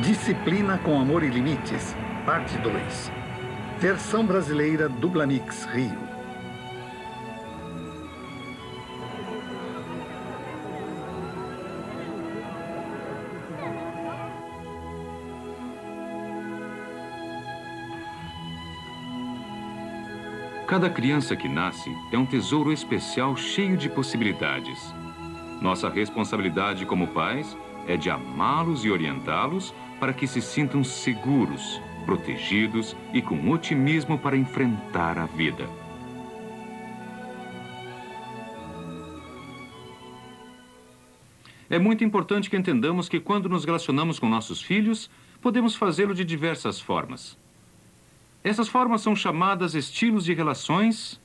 Disciplina com Amor e Limites, parte 2. Versão brasileira Dublamix Rio. Cada criança que nasce é um tesouro especial cheio de possibilidades. Nossa responsabilidade como pais é de amá-los e orientá-los para que se sintam seguros, protegidos e com otimismo para enfrentar a vida. É muito importante que entendamos que quando nos relacionamos com nossos filhos, podemos fazê-lo de diversas formas. Essas formas são chamadas estilos de relações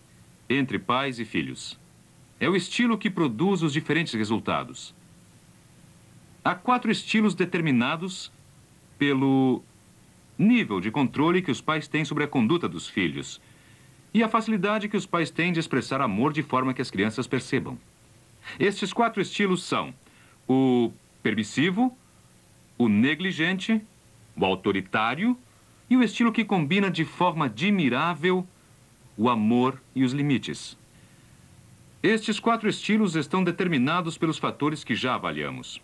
entre pais e filhos. É o estilo que produz os diferentes resultados. Há 4 estilos determinados pelo nível de controle que os pais têm sobre a conduta dos filhos e a facilidade que os pais têm de expressar amor de forma que as crianças percebam. Estes 4 estilos são o permissivo, o negligente, o autoritário e o estilo que combina de forma admirável o amor e os limites. Estes 4 estilos estão determinados pelos fatores que já avaliamos.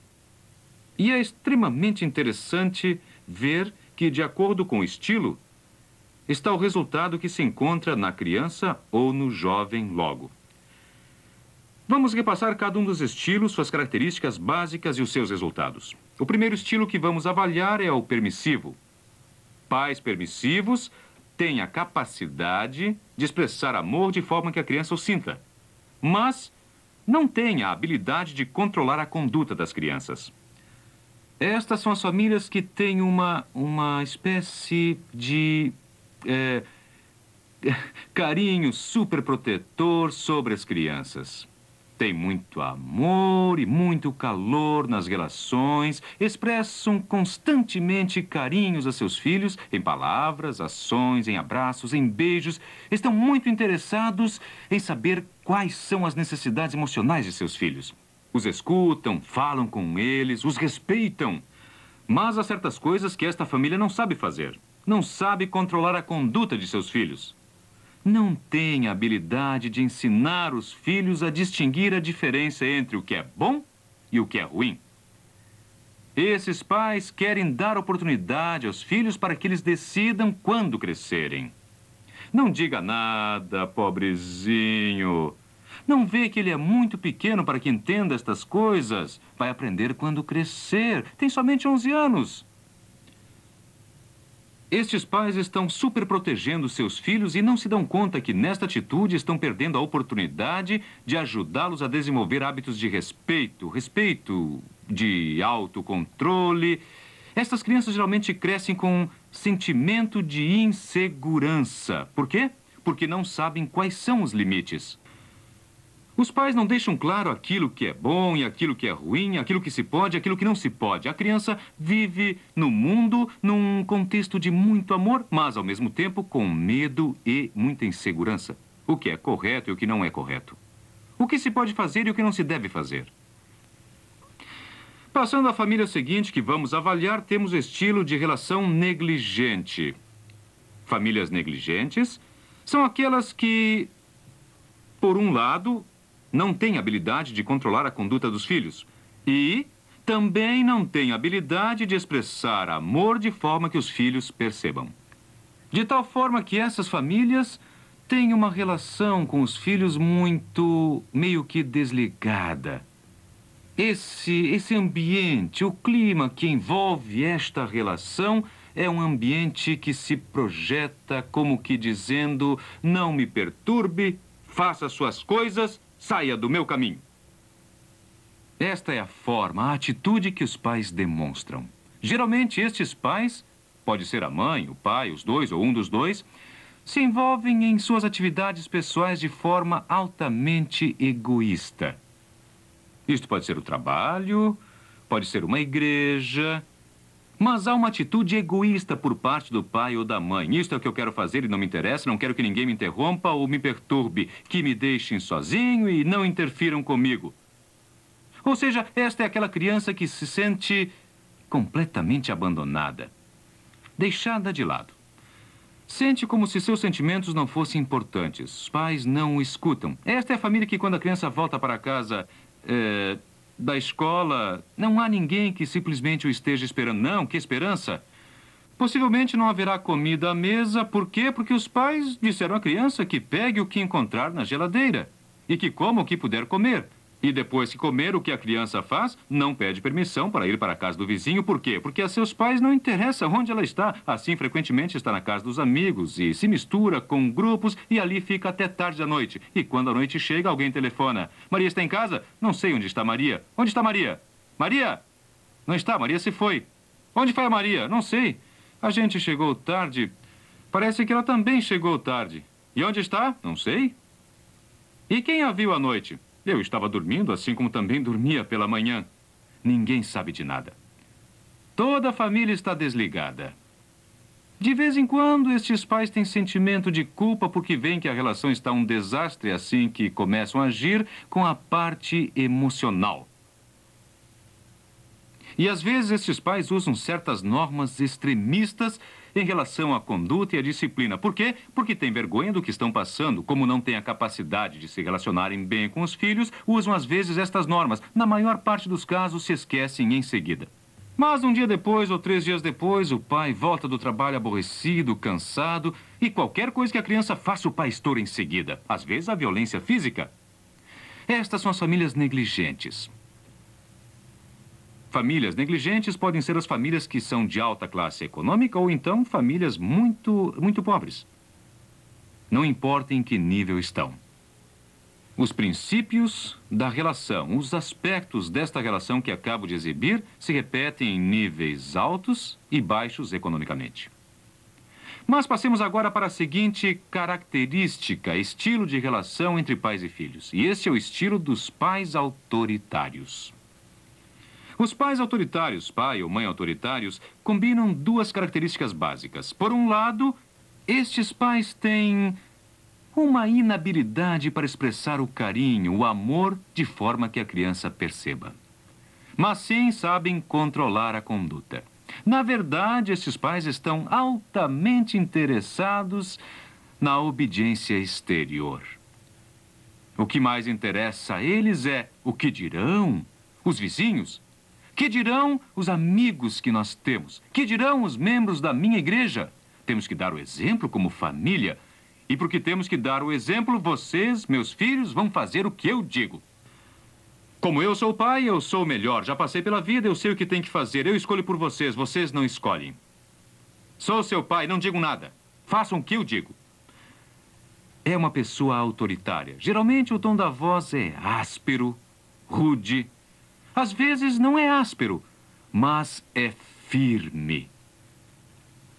E é extremamente interessante ver que, de acordo com o estilo, está o resultado que se encontra na criança ou no jovem logo. Vamos repassar cada um dos estilos, suas características básicas e os seus resultados. O primeiro estilo que vamos avaliar é o permissivo. Pais permissivos têm a capacidade de expressar amor de forma que a criança o sinta, mas não têm a habilidade de controlar a conduta das crianças. Estas são as famílias que têm uma espécie de carinho superprotetor sobre as crianças. Tem muito amor e muito calor nas relações, expressam constantemente carinhos a seus filhos, em palavras, ações, em abraços, em beijos. Estão muito interessados em saber quais são as necessidades emocionais de seus filhos. Os escutam, falam com eles, os respeitam. Mas há certas coisas que esta família não sabe fazer. Não sabe controlar a conduta de seus filhos. Não tem a habilidade de ensinar os filhos a distinguir a diferença entre o que é bom e o que é ruim. Esses pais querem dar oportunidade aos filhos para que eles decidam quando crescerem. Não diga nada, pobrezinho. Não vê que ele é muito pequeno para que entenda estas coisas? Vai aprender quando crescer. Tem somente 11 anos. Estes pais estão superprotegendo seus filhos e não se dão conta que, nesta atitude, estão perdendo a oportunidade de ajudá-los a desenvolver hábitos de respeito, de autocontrole. Estas crianças geralmente crescem com um sentimento de insegurança. Por quê? Porque não sabem quais são os limites. Os pais não deixam claro aquilo que é bom e aquilo que é ruim, aquilo que se pode e aquilo que não se pode. A criança vive no mundo num contexto de muito amor, mas ao mesmo tempo com medo e muita insegurança. O que é correto e o que não é correto. O que se pode fazer e o que não se deve fazer. Passando à família seguinte que vamos avaliar, temos o estilo de relação negligente. Famílias negligentes são aquelas que, por um lado, não têm habilidade de controlar a conduta dos filhos e também não têm habilidade de expressar amor de forma que os filhos percebam. De tal forma que essas famílias têm uma relação com os filhos meio que desligada. Esse ambiente, o clima que envolve esta relação é um ambiente que se projeta como que dizendo: não me perturbe, faça suas coisas, saia do meu caminho. Esta é a forma, a atitude que os pais demonstram. Geralmente, estes pais, pode ser a mãe, o pai, os dois ou um dos dois, se envolvem em suas atividades pessoais de forma altamente egoísta. Isto pode ser o trabalho, pode ser uma igreja, mas há uma atitude egoísta por parte do pai ou da mãe. Isto é o que eu quero fazer e não me interessa, não quero que ninguém me interrompa ou me perturbe, que me deixem sozinho e não interfiram comigo. Ou seja, esta é aquela criança que se sente completamente abandonada, deixada de lado. Sente como se seus sentimentos não fossem importantes. Os pais não o escutam. Esta é a família que, quando a criança volta para casa da escola, não há ninguém que simplesmente o esteja esperando. Não, que esperança! Possivelmente não haverá comida à mesa. Por quê? Porque os pais disseram à criança que pegue o que encontrar na geladeira e que coma o que puder comer. E depois que comer, o que a criança faz? Não pede permissão para ir para a casa do vizinho. Por quê? Porque a seus pais não interessa onde ela está. Assim, frequentemente está na casa dos amigos e se mistura com grupos e ali fica até tarde da noite. E quando a noite chega, alguém telefona. Maria está em casa? Não sei onde está Maria. Onde está Maria? Maria? Não está, Maria se foi. Onde foi a Maria? Não sei. A gente chegou tarde. Parece que ela também chegou tarde. E onde está? Não sei. E quem a viu à noite? Eu estava dormindo, assim como também dormia pela manhã. Ninguém sabe de nada. Toda a família está desligada. De vez em quando, estes pais têm sentimento de culpa porque veem que a relação está um desastre assim que começam a agir com a parte emocional. E às vezes estes pais usam certas normas extremistas em relação à conduta e à disciplina. Por quê? Porque têm vergonha do que estão passando. Como não têm a capacidade de se relacionarem bem com os filhos, usam às vezes estas normas. Na maior parte dos casos, se esquecem em seguida. Mas um dia depois ou 3 dias depois, o pai volta do trabalho aborrecido, cansado, e qualquer coisa que a criança faça, o pai estoura em seguida. Às vezes, a violência física. Estas são as famílias negligentes. Famílias negligentes podem ser as famílias que são de alta classe econômica ou então famílias muito pobres. Não importa em que nível estão. Os princípios da relação, os aspectos desta relação que acabo de exibir, se repetem em níveis altos e baixos economicamente. Mas passemos agora para a seguinte característica, estilo de relação entre pais e filhos. E este é o estilo dos pais autoritários. Os pais autoritários, pai ou mãe autoritários, combinam 2 características básicas. Por um lado, estes pais têm uma inabilidade para expressar o carinho, o amor, de forma que a criança perceba. Mas sim sabem controlar a conduta. Na verdade, estes pais estão altamente interessados na obediência exterior. O que mais interessa a eles é o que dirão os vizinhos. Que dirão os amigos que nós temos? Que dirão os membros da minha igreja? Temos que dar o exemplo como família. E porque temos que dar o exemplo, vocês, meus filhos, vão fazer o que eu digo. Como eu sou o pai, eu sou o melhor. Já passei pela vida, eu sei o que tem que fazer. Eu escolho por vocês, vocês não escolhem. Sou seu pai, não digo nada. Façam o que eu digo. É uma pessoa autoritária. Geralmente o tom da voz é áspero, rude. Às vezes não é áspero, mas é firme.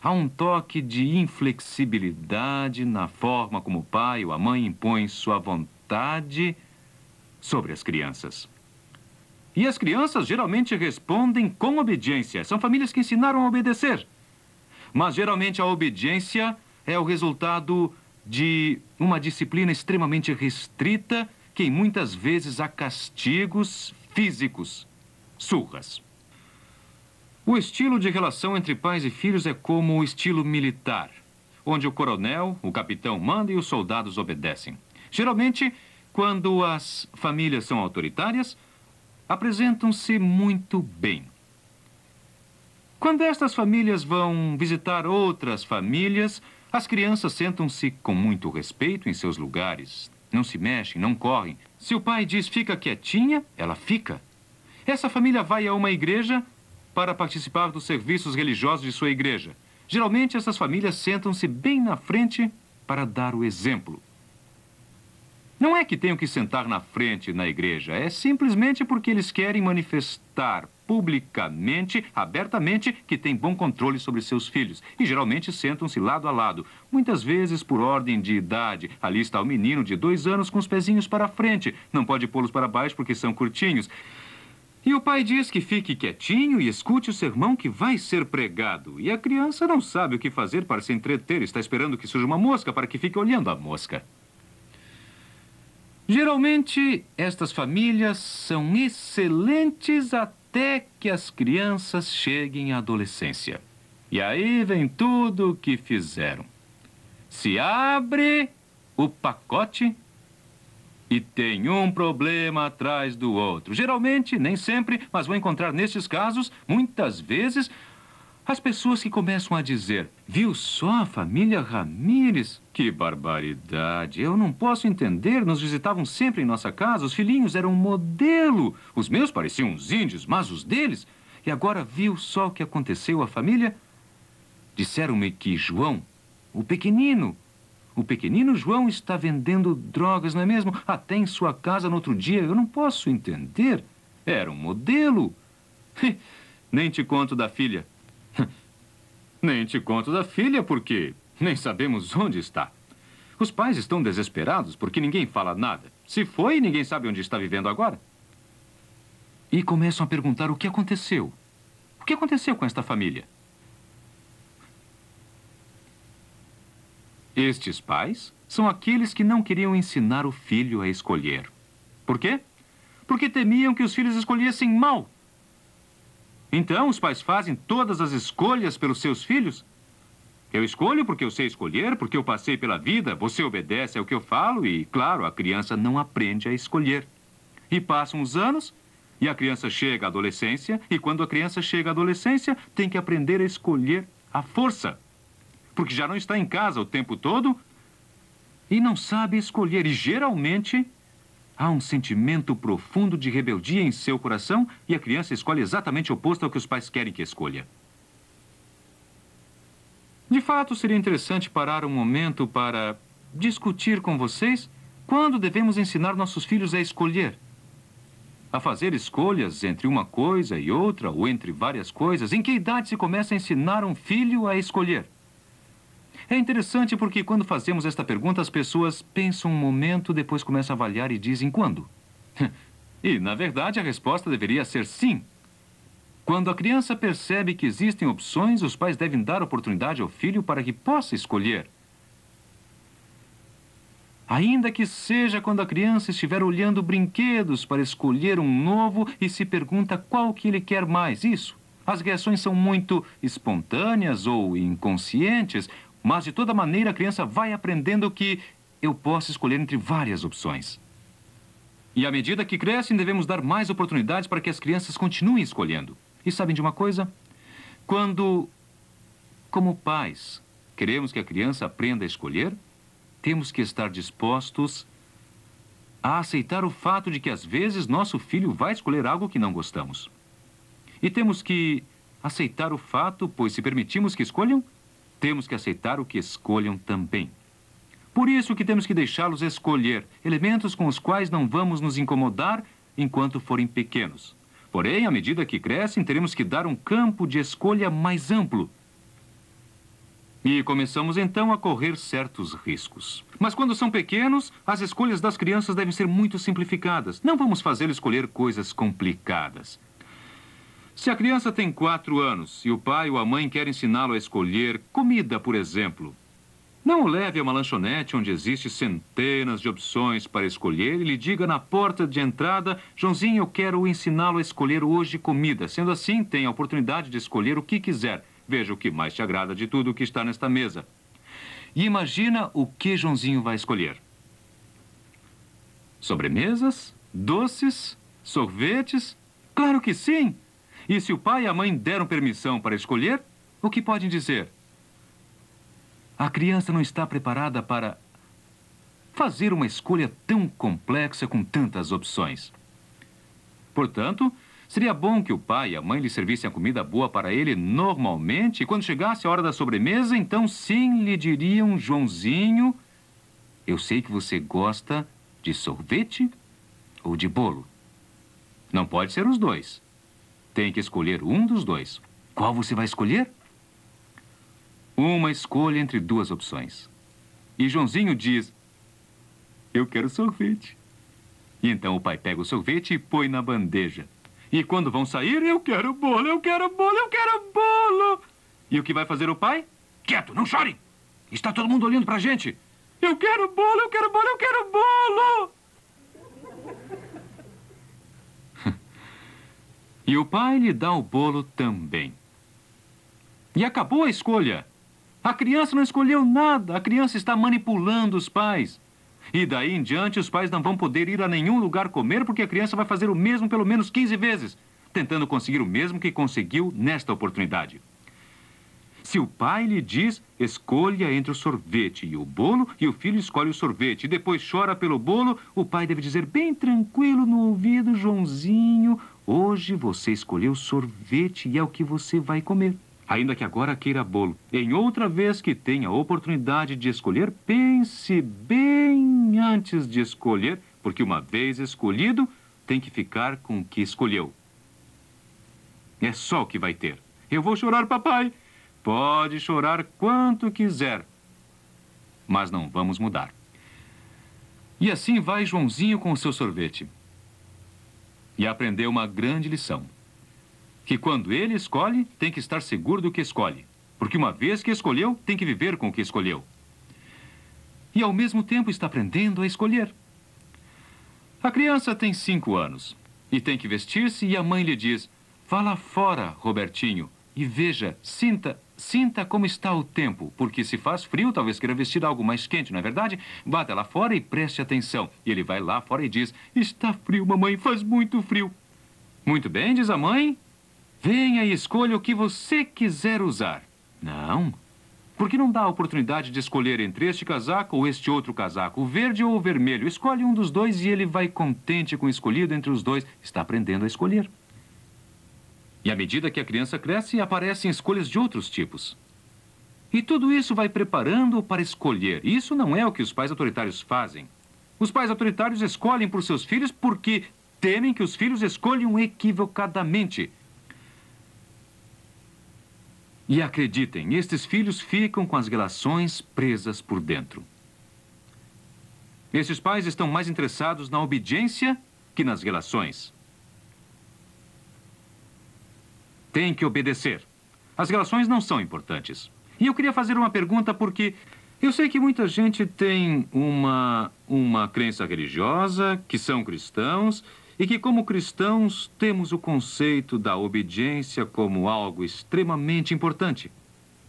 Há um toque de inflexibilidade na forma como o pai ou a mãe impõem sua vontade sobre as crianças. E as crianças geralmente respondem com obediência. São famílias que ensinaram a obedecer. Mas geralmente a obediência é o resultado de uma disciplina extremamente restrita que muitas vezes há castigos físicos, surras. O estilo de relação entre pais e filhos é como o estilo militar, onde o coronel, o capitão manda e os soldados obedecem. Geralmente, quando as famílias são autoritárias, apresentam-se muito bem. Quando estas famílias vão visitar outras famílias, as crianças sentam-se com muito respeito em seus lugares. Não se mexem, não correm. Se o pai diz fica quietinha, ela fica. Essa família vai a uma igreja para participar dos serviços religiosos de sua igreja. Geralmente, essas famílias sentam-se bem na frente para dar o exemplo. Não é que tenham que sentar na frente na igreja, é simplesmente porque eles querem manifestar publicamente, abertamente, que têm bom controle sobre seus filhos. E geralmente sentam-se lado a lado, muitas vezes por ordem de idade. Ali está o menino de 2 anos com os pezinhos para frente. Não pode pô-los para baixo porque são curtinhos. E o pai diz que fique quietinho e escute o sermão que vai ser pregado. E a criança não sabe o que fazer para se entreter. Está esperando que surja uma mosca para que fique olhando a mosca. Geralmente, estas famílias são excelentes até que as crianças cheguem à adolescência. E aí vem tudo o que fizeram. Se abre o pacote e tem um problema atrás do outro. Geralmente, nem sempre, mas vou encontrar nestes casos, muitas vezes, as pessoas que começam a dizer: viu só a família Ramírez? Que barbaridade! Eu não posso entender. Nos visitavam sempre em nossa casa. Os filhinhos eram um modelo. Os meus pareciam uns índios, mas os deles... E agora viu só o que aconteceu à família? Disseram-me que João, o pequenino João está vendendo drogas, não é mesmo? Até em sua casa no outro dia. Eu não posso entender. Era um modelo. Nem te conto da filha. Nem te conto da filha porque nem sabemos onde está. Os pais estão desesperados porque ninguém fala nada. Se foi, ninguém sabe onde está vivendo agora. E começam a perguntar o que aconteceu. O que aconteceu com esta família? Estes pais são aqueles que não queriam ensinar o filho a escolher. Por quê? Porque temiam que os filhos escolhessem mal. Então, os pais fazem todas as escolhas pelos seus filhos. Eu escolho porque eu sei escolher, porque eu passei pela vida, você obedece ao que eu falo e, claro, a criança não aprende a escolher. E passam os anos e a criança chega à adolescência e quando a criança chega à adolescência tem que aprender a escolher à força. Porque já não está em casa o tempo todo e não sabe escolher. E geralmente há um sentimento profundo de rebeldia em seu coração e a criança escolhe exatamente o oposto ao que os pais querem que escolha. De fato, seria interessante parar um momento para discutir com vocês quando devemos ensinar nossos filhos a escolher. A fazer escolhas entre uma coisa e outra ou entre várias coisas. Em que idade se começa a ensinar um filho a escolher? É interessante porque quando fazemos esta pergunta, as pessoas pensam um momento, depois começam a avaliar e dizem quando. E, na verdade, a resposta deveria ser sim. Quando a criança percebe que existem opções, os pais devem dar oportunidade ao filho para que possa escolher. Ainda que seja quando a criança estiver olhando brinquedos para escolher um novo e se pergunta qual que ele quer mais. Isso. As reações são muito espontâneas ou inconscientes, mas de toda maneira a criança vai aprendendo que eu posso escolher entre várias opções. E à medida que crescem, devemos dar mais oportunidades para que as crianças continuem escolhendo. E sabem de uma coisa? Quando, como pais, queremos que a criança aprenda a escolher, temos que estar dispostos a aceitar o fato de que às vezes nosso filho vai escolher algo que não gostamos. E temos que aceitar o fato, pois se permitimos que escolham, temos que aceitar o que escolham também. Por isso que temos que deixá-los escolher elementos com os quais não vamos nos incomodar enquanto forem pequenos. Porém, à medida que crescem, teremos que dar um campo de escolha mais amplo. E começamos então a correr certos riscos. Mas quando são pequenos, as escolhas das crianças devem ser muito simplificadas. Não vamos fazê-lo escolher coisas complicadas. Se a criança tem 4 anos e o pai ou a mãe quer ensiná-lo a escolher comida, por exemplo, não o leve a uma lanchonete onde existe centenas de opções para escolher e lhe diga na porta de entrada: Joãozinho, eu quero ensiná-lo a escolher hoje comida. Sendo assim, tem a oportunidade de escolher o que quiser. Veja o que mais te agrada de tudo o que está nesta mesa. E imagina o que Joãozinho vai escolher. Sobremesas? Doces? Sorvetes? Claro que sim! E se o pai e a mãe deram permissão para escolher, o que podem dizer? A criança não está preparada para fazer uma escolha tão complexa com tantas opções. Portanto, seria bom que o pai e a mãe lhe servissem a comida boa para ele normalmente, e quando chegasse a hora da sobremesa, então sim lhe diriam: Joãozinho, eu sei que você gosta de sorvete ou de bolo. Não pode ser os dois. Tem que escolher um dos dois. Qual você vai escolher? Uma escolha entre 2 opções. E Joãozinho diz: eu quero sorvete. E então o pai pega o sorvete e põe na bandeja. E quando vão sair: eu quero bolo, eu quero bolo, eu quero bolo. E o que vai fazer o pai? Quieto, não chore! Está todo mundo olhando pra gente. Eu quero bolo, eu quero bolo, eu quero bolo! E o pai lhe dá o bolo também. E acabou a escolha. A criança não escolheu nada. A criança está manipulando os pais. E daí em diante, os pais não vão poder ir a nenhum lugar comer, porque a criança vai fazer o mesmo pelo menos 15 vezes, tentando conseguir o mesmo que conseguiu nesta oportunidade. Se o pai lhe diz, escolha entre o sorvete e o bolo, e o filho escolhe o sorvete, e depois chora pelo bolo, o pai deve dizer bem tranquilo no ouvido, Joãozinho, hoje você escolheu sorvete e é o que você vai comer. Ainda que agora queira bolo. Em outra vez que tenha a oportunidade de escolher, pense bem antes de escolher, porque uma vez escolhido, tem que ficar com o que escolheu. É só o que vai ter. Eu vou chorar, papai. Pode chorar quanto quiser, mas não vamos mudar. E assim vai Joãozinho com o seu sorvete. E aprendeu uma grande lição. Que quando ele escolhe, tem que estar seguro do que escolhe. Porque uma vez que escolheu, tem que viver com o que escolheu. E ao mesmo tempo está aprendendo a escolher. A criança tem 5 anos e tem que vestir-se e a mãe lhe diz, vá lá fora, Robertinho, e veja, sinta como está o tempo, porque se faz frio, talvez queira vestir algo mais quente, não é verdade? Vá até lá fora e preste atenção. E ele vai lá fora e diz, está frio, mamãe, faz muito frio. Muito bem, diz a mãe. Venha e escolha o que você quiser usar. Não, porque não dá a oportunidade de escolher entre este casaco ou este outro casaco, o verde ou o vermelho. Escolhe um dos dois e ele vai contente com o escolhido entre os dois. Está aprendendo a escolher. E à medida que a criança cresce, aparecem escolhas de outros tipos. E tudo isso vai preparando-o para escolher. Isso não é o que os pais autoritários fazem. Os pais autoritários escolhem por seus filhos porque temem que os filhos escolham equivocadamente. E acreditem, estes filhos ficam com as relações presas por dentro. Estes pais estão mais interessados na obediência que nas relações. Tem que obedecer. As relações não são importantes. E eu queria fazer uma pergunta porque eu sei que muita gente tem uma crença religiosa, que são cristãos, e que como cristãos temos o conceito da obediência como algo extremamente importante.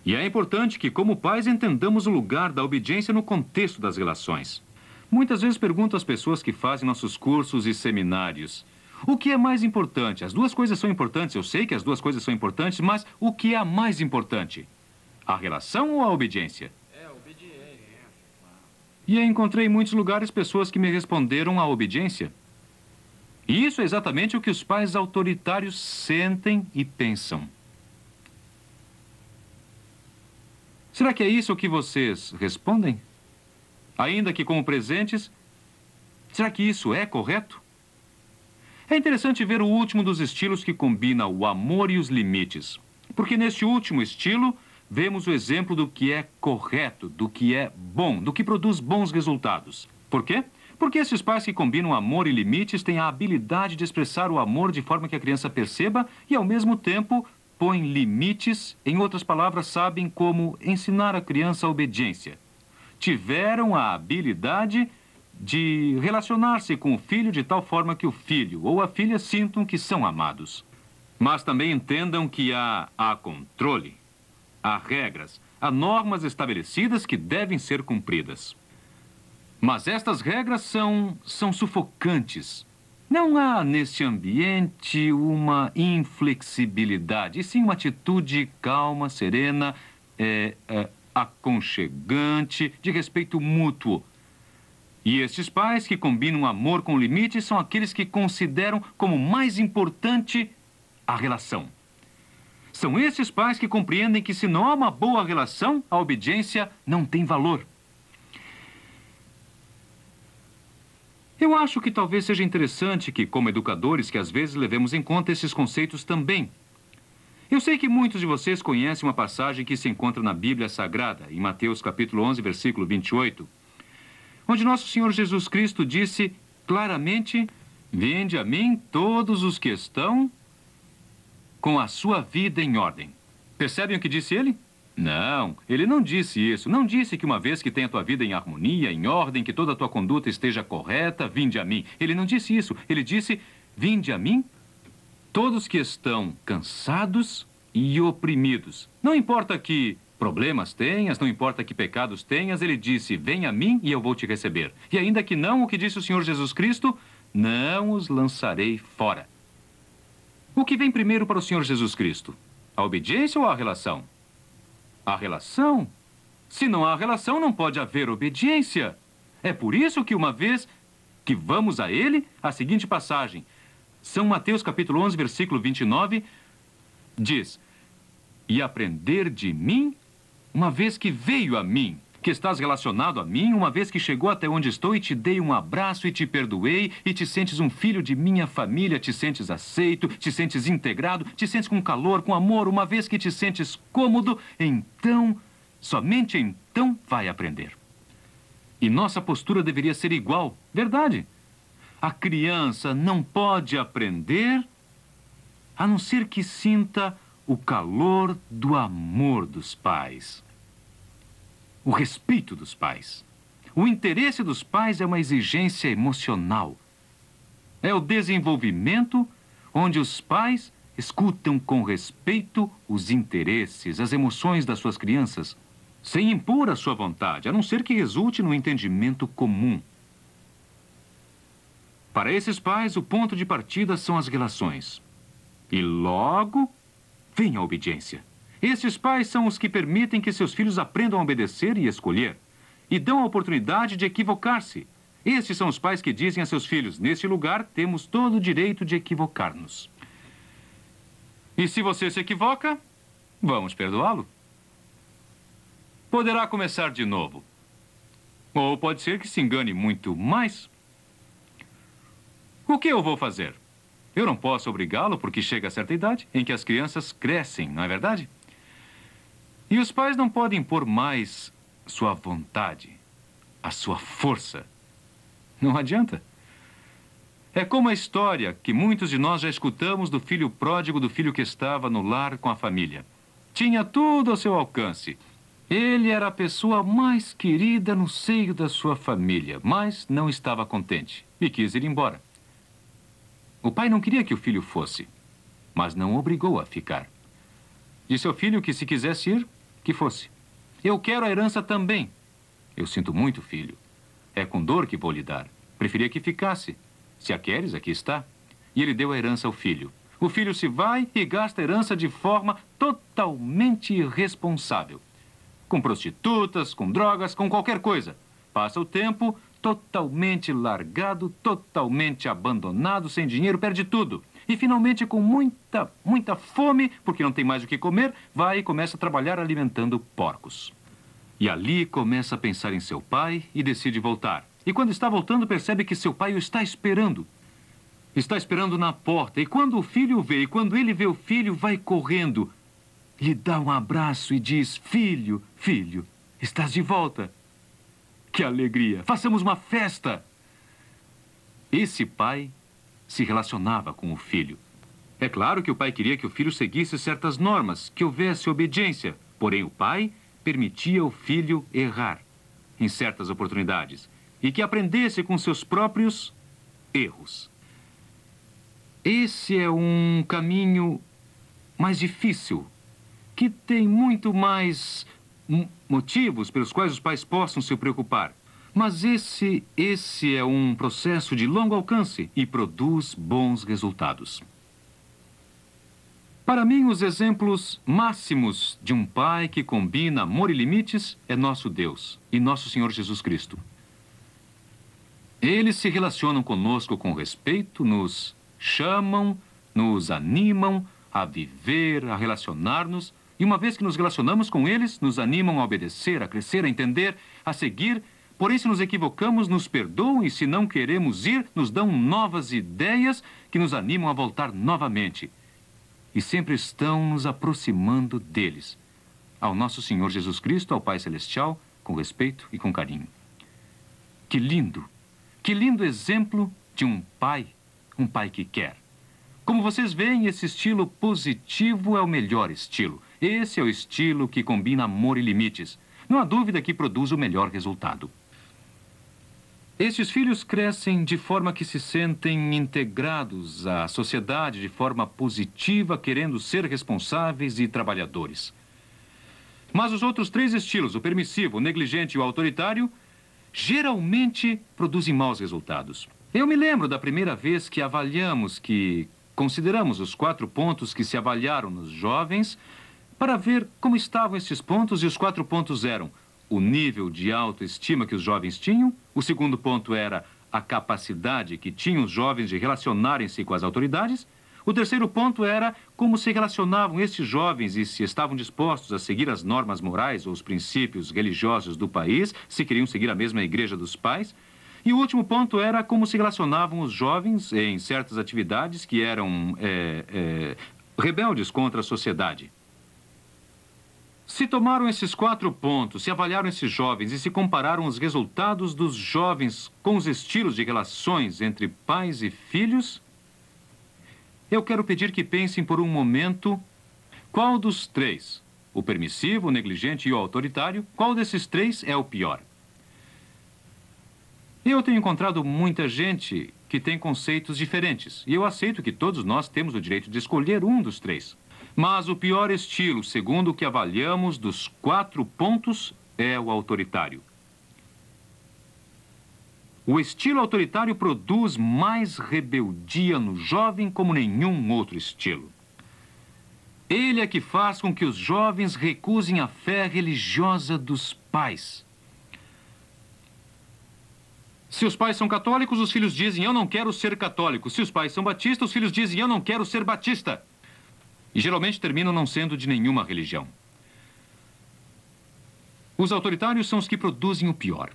E é importante que como pais entendamos o lugar da obediência no contexto das relações. Muitas vezes pergunto às pessoas que fazem nossos cursos e seminários, o que é mais importante? As duas coisas são importantes, eu sei que as duas coisas são importantes, mas o que é a mais importante? A relação ou a obediência? É, a obediência. E eu encontrei em muitos lugares pessoas que me responderam a obediência. E isso é exatamente o que os pais autoritários sentem e pensam. Será que é isso que vocês respondem? Ainda que como presentes, será que isso é correto? É interessante ver o último dos estilos que combina o amor e os limites. Porque neste último estilo, vemos o exemplo do que é correto, do que é bom, do que produz bons resultados. Por quê? Porque esses pais que combinam amor e limites têm a habilidade de expressar o amor de forma que a criança perceba e, ao mesmo tempo, põem limites. Em outras palavras, sabem como ensinar a criança a obediência. Tiveram a habilidade de relacionar-se com o filho de tal forma que o filho ou a filha sintam que são amados. Mas também entendam que há controle, há regras, há normas estabelecidas que devem ser cumpridas. Mas estas regras são sufocantes. Não há neste ambiente uma inflexibilidade, e sim uma atitude calma, serena, aconchegante, de respeito mútuo. E estes pais que combinam amor com limites são aqueles que consideram como mais importante a relação. São estes pais que compreendem que se não há uma boa relação, a obediência não tem valor. Eu acho que talvez seja interessante que, como educadores, que às vezes levemos em conta esses conceitos também. Eu sei que muitos de vocês conhecem uma passagem que se encontra na Bíblia Sagrada, em Mateus capítulo 11, versículo 28, onde nosso Senhor Jesus Cristo disse claramente, vinde a mim todos os que estão com a sua vida em ordem. Percebem o que disse ele? Não, ele não disse isso. Não disse que uma vez que tenha a tua vida em harmonia, em ordem, que toda a tua conduta esteja correta, vinde a mim. Ele não disse isso. Ele disse, vinde a mim Todos que estão cansados e oprimidos. Não importa que problemas tenhas, não importa que pecados tenhas, ele disse, venha a mim e eu vou te receber. E ainda que não, o que disse o Senhor Jesus Cristo, não os lançarei fora. O que vem primeiro para o Senhor Jesus Cristo? A obediência ou a relação? A relação. Se não há relação, não pode haver obediência. É por isso que uma vez que vamos a ele, a seguinte passagem, São Mateus capítulo 11, versículo 29, diz, e aprender de mim, uma vez que veio a mim, que estás relacionado a mim, uma vez que chegou até onde estou e te dei um abraço e te perdoei, e te sentes um filho de minha família, te sentes aceito, te sentes integrado, te sentes com calor, com amor, uma vez que te sentes cômodo, então, somente então, vai aprender. E nossa postura deveria ser igual, verdade? A criança não pode aprender a não ser que sinta o calor do amor dos pais. O respeito dos pais. O interesse dos pais é uma exigência emocional. É o desenvolvimento onde os pais escutam com respeito os interesses, as emoções das suas crianças, sem impor a sua vontade, a não ser que resulte no entendimento comum. Para esses pais, o ponto de partida são as relações. E logo vem a obediência. Esses pais são os que permitem que seus filhos aprendam a obedecer e escolher, e dão a oportunidade de equivocar-se. Esses são os pais que dizem a seus filhos, neste lugar temos todo o direito de equivocar-nos. E se você se equivoca, vamos perdoá-lo. Poderá começar de novo. Ou pode ser que se engane muito mais. O que eu vou fazer? Eu não posso obrigá-lo porque chega a certa idade em que as crianças crescem, não é verdade? E os pais não podem impor mais sua vontade, a sua força. Não adianta. É como a história que muitos de nós já escutamos do filho pródigo, do filho que estava no lar com a família. Tinha tudo ao seu alcance. Ele era a pessoa mais querida no seio da sua família, mas não estava contente e quis ir embora. O pai não queria que o filho fosse, mas não obrigou a ficar. Disse ao filho que se quisesse ir, que fosse. Eu quero a herança também. Eu sinto muito, filho. É com dor que vou lhe dar. Preferia que ficasse. Se a queres, aqui está. E ele deu a herança ao filho. O filho se vai e gasta a herança de forma totalmente irresponsável. Com prostitutas, com drogas, com qualquer coisa. Passa o tempo totalmente largado, totalmente abandonado, sem dinheiro, perde tudo. E finalmente, com muita fome, porque não tem mais o que comer, vai e começa a trabalhar alimentando porcos. E ali começa a pensar em seu pai e decide voltar. E quando está voltando, percebe que seu pai o está esperando. Está esperando na porta. E quando o filho o vê, e quando ele vê o filho, vai correndo. Lhe dá um abraço e diz, filho, filho, estás de volta. Que alegria! Façamos uma festa! Esse pai se relacionava com o filho. É claro que o pai queria que o filho seguisse certas normas, que houvesse obediência. Porém, o pai permitia o filho errar em certas oportunidades e que aprendesse com seus próprios erros. Esse é um caminho mais difícil, que tem muito mais motivos pelos quais os pais possam se preocupar. Mas esse é um processo de longo alcance e produz bons resultados. Para mim, os exemplos máximos de um pai que combina amor e limites é nosso Deus e nosso Senhor Jesus Cristo. Eles se relacionam conosco com respeito, nos chamam, nos animam a viver, a relacionar-nos, e uma vez que nos relacionamos com eles, nos animam a obedecer, a crescer, a entender, a seguir. Porém, se nos equivocamos, nos perdoam e se não queremos ir, nos dão novas ideias que nos animam a voltar novamente. E sempre estão nos aproximando deles, ao nosso Senhor Jesus Cristo, ao Pai Celestial, com respeito e com carinho. Que lindo exemplo de um pai que quer. Como vocês veem, esse estilo positivo é o melhor estilo. Esse é o estilo que combina amor e limites. Não há dúvida que produz o melhor resultado. Estes filhos crescem de forma que se sentem integrados à sociedade de forma positiva, querendo ser responsáveis e trabalhadores. Mas os outros 3 estilos, o permissivo, o negligente e o autoritário, geralmente produzem maus resultados. Eu me lembro da primeira vez que consideramos os 4 pontos que se avaliaram nos jovens para ver como estavam estes pontos, e os 4 pontos eram o nível de autoestima que os jovens tinham, o segundo ponto era a capacidade que tinham os jovens de relacionarem-se com as autoridades, o terceiro ponto era como se relacionavam estes jovens e se estavam dispostos a seguir as normas morais ou os princípios religiosos do país, se queriam seguir a mesma igreja dos pais. E o último ponto era como se relacionavam os jovens em certas atividades que eram rebeldes contra a sociedade. Se tomaram esses 4 pontos, se avaliaram esses jovens e se compararam os resultados dos jovens com os estilos de relações entre pais e filhos, eu quero pedir que pensem por um momento qual dos 3, o permissivo, o negligente e o autoritário, qual desses 3 é o pior. Eu tenho encontrado muita gente que tem conceitos diferentes, e eu aceito que todos nós temos o direito de escolher um dos 3. Mas o pior estilo, segundo o que avaliamos dos 4 pontos, é o autoritário. O estilo autoritário produz mais rebeldia no jovem como nenhum outro estilo. Ele é que faz com que os jovens recusem a fé religiosa dos pais. Se os pais são católicos, os filhos dizem, eu não quero ser católico. Se os pais são batistas, os filhos dizem, eu não quero ser batista. E geralmente terminam não sendo de nenhuma religião. Os autoritários são os que produzem o pior.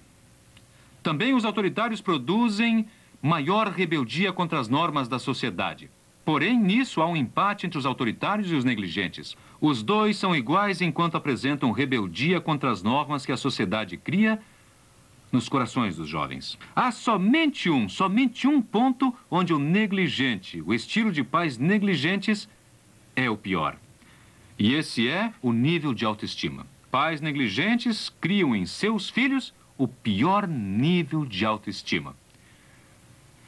Também os autoritários produzem maior rebeldia contra as normas da sociedade. Porém, nisso há um empate entre os autoritários e os negligentes. Os 2 são iguais enquanto apresentam rebeldia contra as normas que a sociedade cria nos corações dos jovens. Há somente um ponto onde o negligente, o estilo de pais negligentes, é o pior. E esse é o nível de autoestima. Pais negligentes criam em seus filhos o pior nível de autoestima.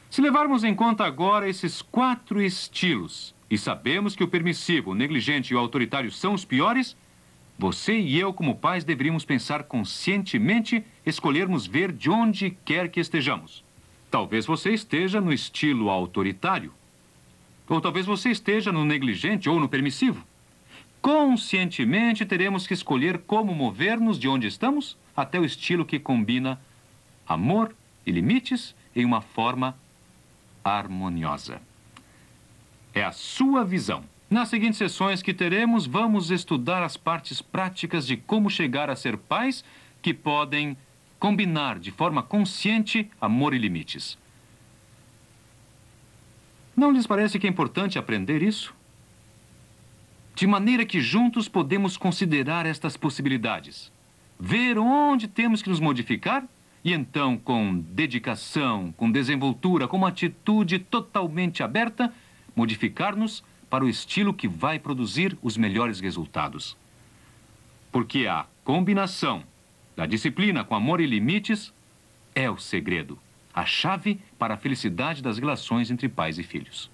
Se levarmos em conta agora esses 4 estilos, e sabemos que o permissivo, o negligente e o autoritário são os piores, você e eu, como pais, deveríamos pensar conscientemente, escolhermos ver de onde quer que estejamos. Talvez você esteja no estilo autoritário. Ou talvez você esteja no negligente ou no permissivo. Conscientemente teremos que escolher como mover-nos de onde estamos até o estilo que combina amor e limites em uma forma harmoniosa. É a sua visão. Nas seguintes sessões que teremos, vamos estudar as partes práticas de como chegar a ser pais que podem combinar de forma consciente amor e limites. Não lhes parece que é importante aprender isso? De maneira que juntos podemos considerar estas possibilidades, ver onde temos que nos modificar e então, com dedicação, com desenvoltura, com uma atitude totalmente aberta, modificar-nos para o estilo que vai produzir os melhores resultados. Porque a combinação da disciplina com amor e limites é o segredo. A chave para a felicidade das relações entre pais e filhos.